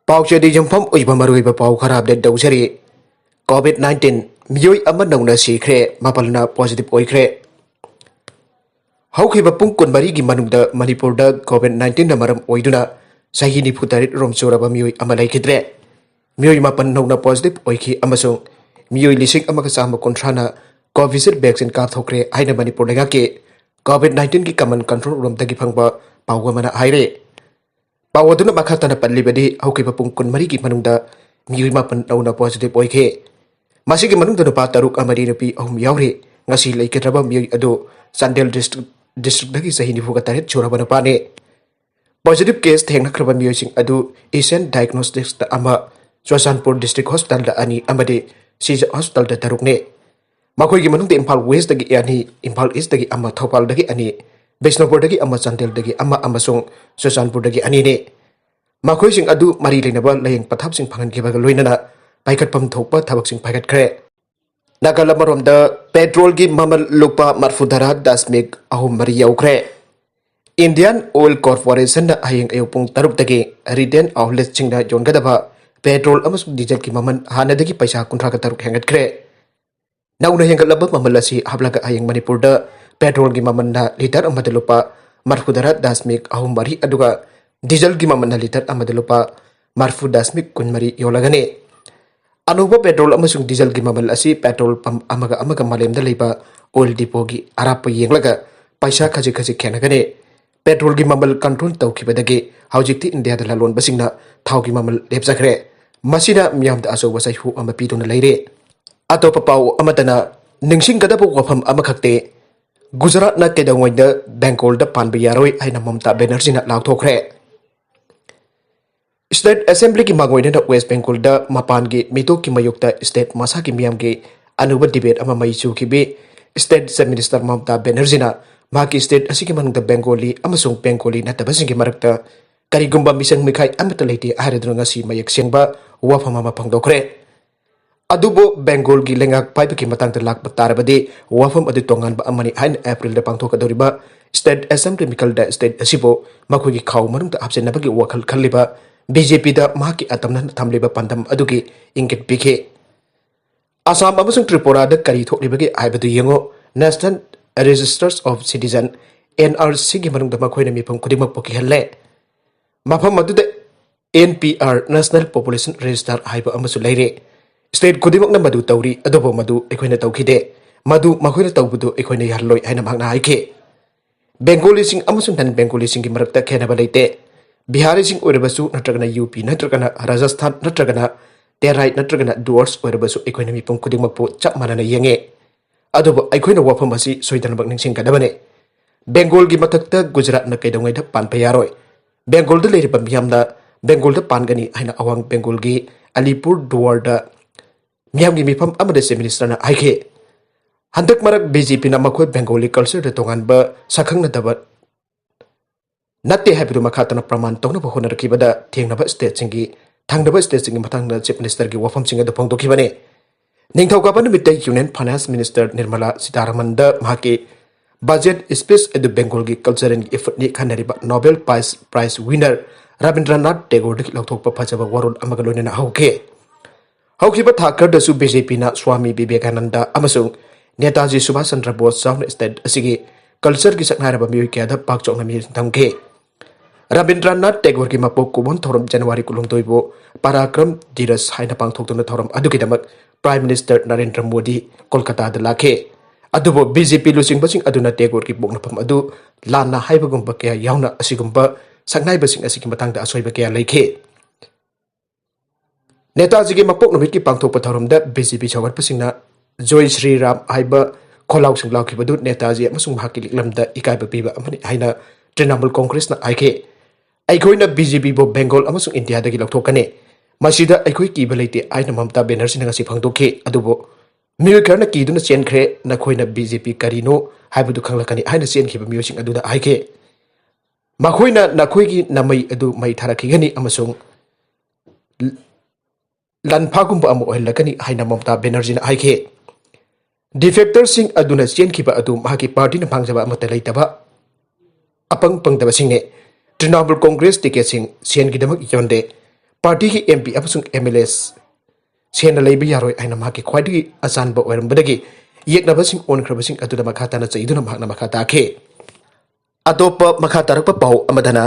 Pauchedi Jumpum Uibamaruiba Pau Karab de Dosari COVID-19 Meoi Amanona Sikre Mapalna positive oikre. Haukiba Punkun Marigi Manunda Manipur da COVID-19 Namaram Oiduna Chahi ni Putarit Romsuraba Meoi Amalaikidre Meoi Mapan Nona positive oiki Amasung Meoi Lisik Amakasama Contrana COVID vaccine Kathokre Aina Manipur Nagake COVID-19 ki common control room Dagi Pangba Pawamana Aire Pawaduna Makatana Palibadi Haukiba Punkun Marigi Manunda Meoi Mapan Nona positive oike Masigi Manunda Pataruk Amarinapi Yauri Ngasi Laikannakhre Meoi Ado Sandel District dagi Chahi Fugataret Churabana Pane. Positive case hengatkhre Meoi sing adu Asian Diagnostics da ama Chosanpur District Hospital da ani amade Sija Hospital da tarukne. Makoi gi manung de Impal West dagi ani Impal East dagi ama Thopal dagi ani Besnapur dagi ama Chandel dagi ama amasung Chosanpur dagi ani ne. Makoi sing adu mari leinaba layeng pathap sing phangan ki baga loinana paikat pam thokpa thabak sing paikat Nagalamarom da Petrol gi Mamal lupa marfudara dasmik ahum mari yaukre. Indian Oil Corporation na hayeng ayupung taruk dagi Riden outlet singda jon gadaba Petrol amasuk diesel ki maman hana dagi paisa kuntra ka taruk hengatkhre. Nauna hengatlaba mamal asi hablaga hayeng Manipur da Petrol gi maman na liter amada lupa marfudara dasmik ahum mari aduga diesel gi maman na liter amada lupa marfu dasmik kun mari yolagane. Anuba petrol amasung diesel gi mamal asi petrol pump amaga malemda leiba oil depot gi arapa yenglaga paisa khaji khenagane petrol gi mamal control tawkhibadagi haujikti India da lalon basingna thau gi mamal lepjakhre masina miyamda asoba saihu ama piduna leire atopa pau amatana ningsing gadabu wafam amakhakte Gujarat na kedangwaida Bengal da panba yaroi aina Mamta Banerjee na lauthokre State Assembly ki Magoina da West Bengal da Mapan ki Mito ki Mayukta State Masa ki Miyam ki Anuba debate ama Maichu ki be State Sub Minister Mamta Banerjee na Maki State asiki manung da Bengali amasung Bengali na tabasing ki marakta karigumba misang mikai amata leiti ahredrunga si mayak sengba wafama mapangdokre Adubo Bengal gi lengak paiba ki matang da lakpa tarabadi wafam adu tongan ba amani hain April da pangthokadoriba State Assembly mikal da State asibo makoi ki khaw manung da absen nabagi wakal khaliba BJP da mahaki atamna thamliba pandam adugi ingit pike Assam amasung Tripura da kari thoklibagi aibadu yengo National Registers of Citizen NRC gi manung da makoina mipam kudimak poki halle mafam aduda NPR National Population Register haiba amasu leire state kudimak na madu tawri adobo madu ekoina tawkhide madu makoina tawbudu ekoina yarloi haina magna haike Bengali sing amasung nan Bengali sing gi marakta khenaba leite Bihari sing oirabasu natragana UP natragana Rajasthan natragana Terai natragana Duars oirabasu ekoina mipum kudimakpu chap manana yenge adobo ekoina wafam asi soidanabak ningsing kadabane Bengal gi matakta Gujarat na kaidongai da pan payaroi Bengal da leiriba miyamna Bengal da pangani haina awang Bengal gi Alipur Duar da miyam gi mifam amada se minister na haike handak marak BJP na makoi Bengali culture da tongan ba sakhang na dabat Nate habidu makatana praman tongna ba honarkibada thengnaba state singi thangnaba state singi mathangna chief minister gi wafam singa da phongdokibane ningthauka numit Union Finance Minister Nirmala Sitharaman da mahaki budget speech edu Bengal gi culture and effort ni khanariba Nobel Prize winner Rabindranath Tagore di lauthokpa phajaba warul amaga loinana haukiba thakar da su BJP na Swami Vivekananda amasung Netaji Subhash Chandra Bose sauna state asigi culture gi saknaraba mioi kya da pakchokna mi thamke Rabindranath Tagore ki mapok kubon thorom January kulung toibo parakram diras haina pangthokna thorom adukidamak Prime Minister Narendra Modi Kolkata da lakhe adubo BJP lusing basing aduna Tagore ki bokna pam adu lana haibagumba kya yauna asigumba saknai basing asigi matangda asoiba kya leikhe Netaji ki mapok numit ki pangthokpa thorom da BJP chawat pasingna Joy Sri Ram haiba kholaw sing lauki badu Netaji amasung mahaki liklamda ikaiba piba amani haina Trinamool Congress na aike Aikoina BJP bo Bengal amasung India dagi lauthokane masida aikoi kiba leite aina Mamta Banerjee na ngasi phangdokhe adubo mioi kharna kiduna chenkhre nakhoina BJP karino haibudu khanglakani haina chenkhiba miosing aduna aike makhoina nakhoigi namai adu mai tharakhigani amasung lanphagumba amu oilakani haina Mamta Banerjee na aike defector sing aduna chenkhiba adu mahaki party na phangjaba amata leitaba apang pangdaba singne Trinamool Congress ticket sing sian gidamak yonde party की MP MLAs सेना लेब यारोय आइना माकी ख्वाइदगी अचानब ओइरमबदगी येकनबसिंग ओनख्रबसिंग अदुदा मखा ताना चैदुना माकना मखा ताखे अतोप मखा तारक पाउ अमदना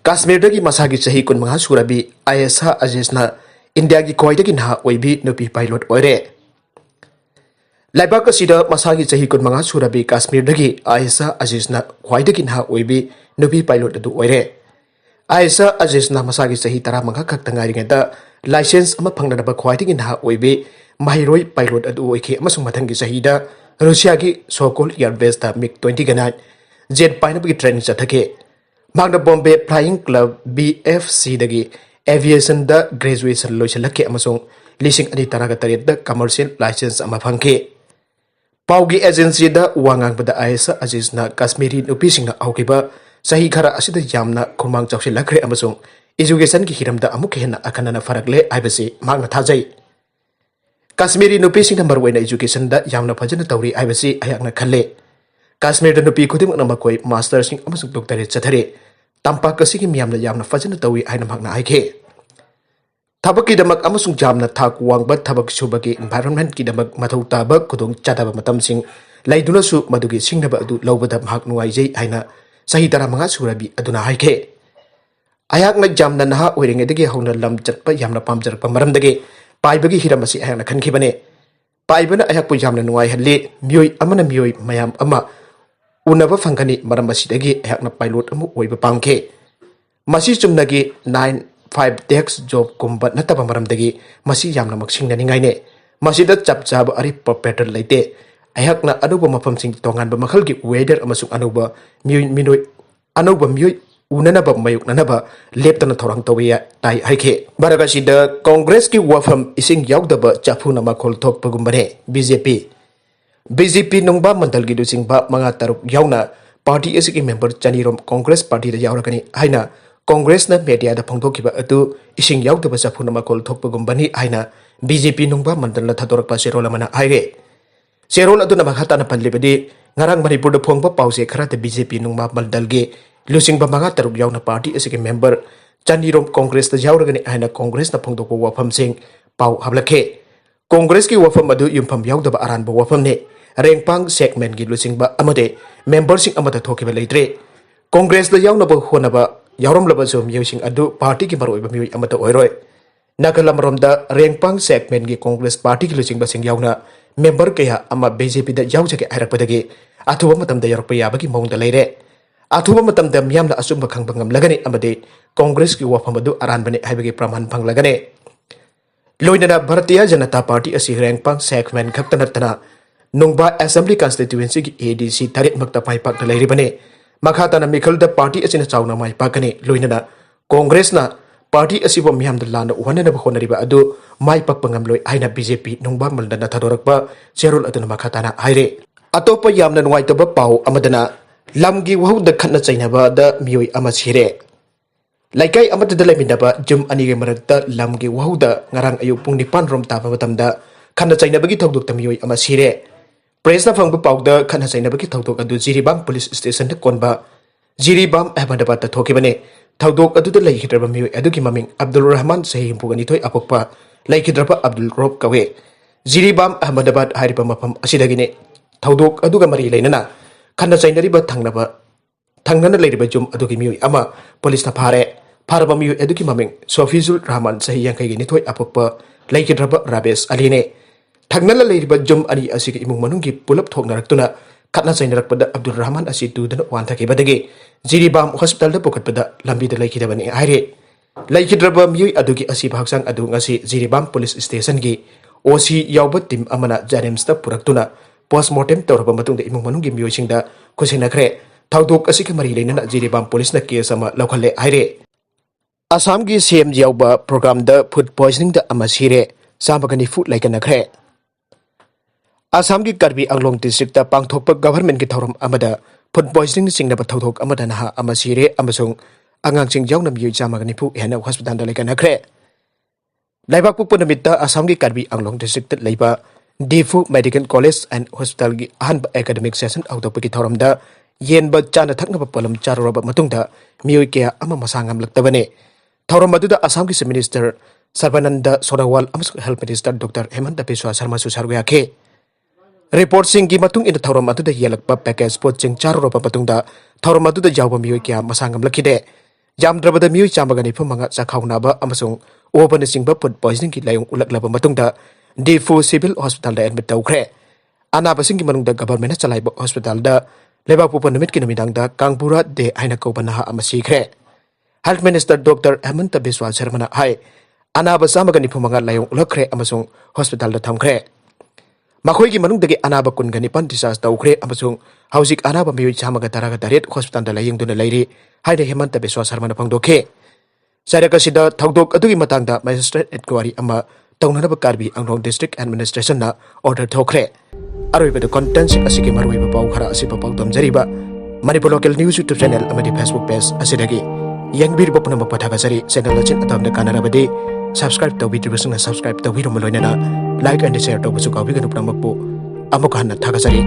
कश्मीर की मसागी चाही कुनमंगा सुराबी आयेशा अजीजना इंडिया की ख्वाइदगी नहा ओइबी नुपी पाइलट ओइरे लाइबाक असिदा मसागी चाही कुनमंगा सुराबी कश्मीर आयेशा अजीजना ख्वाइदगी नहा ओइबी नुपी पाइलट अदु ओइरे आयेशा अजीजना मसागी चाही 15 खक्ता ngairigeda लाइसेंस अमा फंगनब ख्वाइदगी नहा ओइबी महिरोय पाइलट अदु ओइखे अमसुंग मथंगी चाहीदा रशिया की सोकोल एयरबेस दा मिग 29 जेट पाइनबगी ट्रेनिंग चथके मागना बॉम्बे फ्लाइंग क्लब BFC दगी एविएशन दा ग्रेजुएशन लोइसलके अमसुंग लिसिंग अनि तरागा तरेद कमर्शियल लाइसेंस अमा फंखे पाउगी एजेंसी दा वांगांगबदा आयेशा अजीजना कश्मीरी नुपीसिंगना आउकिबा सही खरा असिदा यामना खुमांग चौसिलखरे अमसुंग एजुकेशन की हिरमदा अमुक हेना अखनना फरकले आइबसे मागना थाजै कश्मीरी नुपीसिंगना मरवैना एजुकेशन दा यामना फजन तौरी आइबसे अयाकना खल्ले कश्मीर नुपी खुदिमक नमकोय मास्टर सिंह अमसुंग डॉक्टरेट चथरे तंपाक असिगी मियामना यामना फजन तौरी आइना मागना आइखे थबकीदमक अमसुंग जामना थाक वांगबा थबक सुबगी एनवायरनमेंट कीदमक मथौ ताबा खुदोंग चादबा मतमसिंग लैदुनसु मदुगी सिंगनबा अदु लौबदा माक नुवाइजै आइना सही 15 सुराबी अदुना हाइखे अयाकना जामना नहा ओइरिंगेदगी हौना लम चटपा यामना पामजरपा मरमदगे पाइबगी हिरम असि अयाकना खनखिबने पाइबना अयाकपु यामना नुवाइ हल्ले मियोइ अमना मियोइ मयाम अमा उनबा फंगनी मरम असिदगी अयाकना पाइलट अमु ओइबा पामखे मसी चुमनगी 9-5 डेक्स जॉब कुंबा नतबा मरमदगी मसी यामना मक्सिंगननिंगाइने मसीदा चपचाब अरिप पैटर्न लेते अयाकना अनुबा मफमसिंग तोंगानबा मखलगी वेदर अमसुंग अनुबा मियोइ मिनोइ अनुबा मियोइ उननबा मयुकननबा लेप्तना थौरांग तौया ताई हाइखे बरगसिदा कांग्रेस की वफम इसिंग याउदबा चाफुना मखोल थोकपगुंबने बीजेपी नोंबा मंडल की दुसिंगबा मंगा तरुक याउना पार्टी एसिकी मेंबर चनीरोम कांग्रेस पार्टी दा याउरकनी हाइना कांग्रेस ना मीडिया दा फोंदोकिबा अदु इसिंग याउदबा चाफुना मखोल थोकपगुंबनी हाइना बीजेपी नोंबा मंडल ना थादोरकपा सेरोल अमना हाइरे सेरोल अदुना मखाताना पल्लिबदी ngarang Manipur da phongba pause khara te BJP nungma mandal ge lusing ba manga taruk yauna party asike member chanirom congress da yauragani aina congress na phongdok ba wafam sing pau hablakhe congress ki wafam adu yumpham yaudaba aran ba wafam ne rengpang segment gi lusing ba amade member sing amada thokiba leitre congress da yauna ba hona ba yauram laba zum yusing adu party ki maroi ba mioi amata oiroi nagalam romda rengpang segment gi congress party ki lusing ba sing yauna member kaya ama BJP da yaujake airakpadagi athuba matamda yarakpa yabagi mawngda leire athuba matamda miyamna asumba khangba ngamlagani amade congress ki wafam adu aranbane haibagi praman phanglagane loinana Bharatiya Janata Party asi rengpang segment khaktanatana nungba assembly constituency ki ADC tarik makta paipak da leiribane makhatana mikhal da party asina chawna mai pakane loinana congress na party asibo miyam da lana wanana ba honariba adu mai pakpangam loi aina BJP nungba maldana thadorakpa cherul aduna makhatana haire atopa yamna nuwaitaba pau amadana lamgi wahuda khatna chainaba da mioi ama sire Leikai amata da leiminnaba jum ani ge marakta lamgi wahuda ngarang ayu pung 9 rom taba matamda khatna chainaba gi thogdok ta mioi ama sire press na phangba pau da khatna chainaba gi thogdok adu jiribam police station da konba jiribam ahmadabad ta thokibane thogdok adu da leihidraba mioi adu ki maming Abdul Rahman Chahi pugani thoi apokpa leihidraba Abdul Rob kawe jiribam ahmadabad hariba mafam asidagine thogdok adu ga mari leinana khatna chainariba thangnana leiriba jum adu ki mioi ama police na faraba mioi adu ki maming Sofizul Rahman Chahi yankai gi nithoi apokpa leihidraba Rabesh Aline thangnala leiriba jum ani asigi imung manunggi pulap thoknaraktuna khatna chainarakpada Abdul Rahman asi tudana wanthakibadagi jiribam hospital da pokatpada lambi da leikidabani aire leikidraba mioi adugi asi bhaksang adu ngasi jiribam police station gi OC Yaoba team amana Janems da puraktuna postmortem tawraba matungda imung manunggi mioi singda khusinakre thawdok asi ka mari leinana jiribam police na case ama lokhalle aire Assam gi CM Yaoba program da food poisoning da amasire samagani food Laikannakhre Assam की Karbi Anglong district pangthokpa government ki thoram amada food poisoning singnaba thawthok amada naha amasire amasung angangsing yawnam yu jamagani phu hena hospital da Laikannakhre laibak pu punamitta Assam ki Karbi Anglong district leiba Difu Medical College and Hospital ki ahanba academic session outdopa ki thoram da yenba chana thaknaba polam charoraba matungda mioi kya ama masangam laktabane Thauram aduda Assam ki Chief Minister Sarbananda Sonowal amasung Health Minister Dr. Hemanta Biswa Sarma su saruyakhe. Report sing gi matung ina thauram aduda yelakpa package pot sing charuropa patungda thauram aduda yawba mioi kya masangam lakhide. Jamdrabada mioi chamagani phumanga chakhaunaba amasung obana singba food poisoning ki layung ulaklaba matungda Difu Civil Hospital da admit tawkhre. Anaba sing gi manungda government chalaiba hospital da leba pupa numit ki numidangda Kangpura de aina kaubanaha amasikre. Health Minister Dr. Hemanta Biswa Sarmana hai anaba samagani phumanga layung ulakhre amasung hospital da thamkhre. Makhoi ki manungdagi anaba kungani pan discharge tawkhre amasung hausik anaba mioi chamaga taraga taret hospital da laying duna lairi haide Hemanta Biswa Sarmana phangdokhe. Saraka sida thawdok adugi matangda magistrate inquiry ama taunanaba karbi angrong district administration na order thokre. Aroibada content asigi maruiba pau khara asiba pau damjariba Manipur local news YouTube channel amadi Facebook page asidagi yangbiriba punamba pathagasari channel lachin atamda kanarabadi subscribe to video sungna subscribe to video maloinana like and share to busu kawi ganu punamba pu amukhanna thagasari.